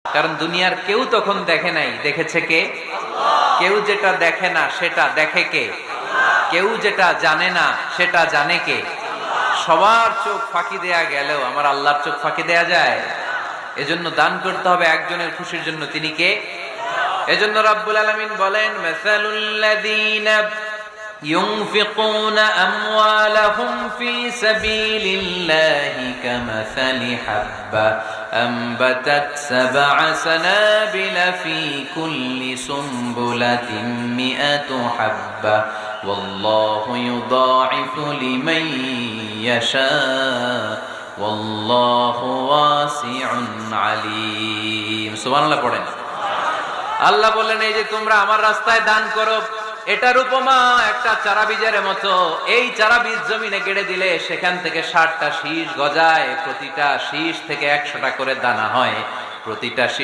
কারণ দুনিয়ার কেউ তখন দেখে নাই, দেখেছে কে? কেউ যেটা দেখে না সেটা দেখে কে? কেউ যেটা জানে না সেটা জানে কে? সবার চোখ ফাঁকি দেয়া গেলেও আমার আল্লাহর চোখ ফাঁকি দেয়া যায়? এজন্য দান করতে হবে একজনের খুশির জন্য, তিনি কে? এজন্য রাব্বুল আলামিন বলেন, মাসালুল্লাযীনা ইউনফিকুনা আমওয়ালাহুম ফি সাবিলিল্লাহি কামাসালি হাব্বা আনবাতাত সাবআ সানাবিলা ফি কুল্লি সুমবুলাতিন মিআতু হাব্বা ওয়াল্লাহু ইউদাঈফু লিমান ইয়াশা ওয়াল্লাহু ওয়াসিউন আলীম। সুবহানাল্লাহ পড়েন। আল্লাহ বললেন, এই যে তোমরা আমার রাস্তায় দান করো, এটার উপমা একটা চারা বীজের মতো। এই চারা বীজ জমিনে গেড়ে দিলে সেখান থেকে 60টা শীষ গজায়, প্রতিটা শীষ থেকে 100টা করে দানা হয়, প্রতিটা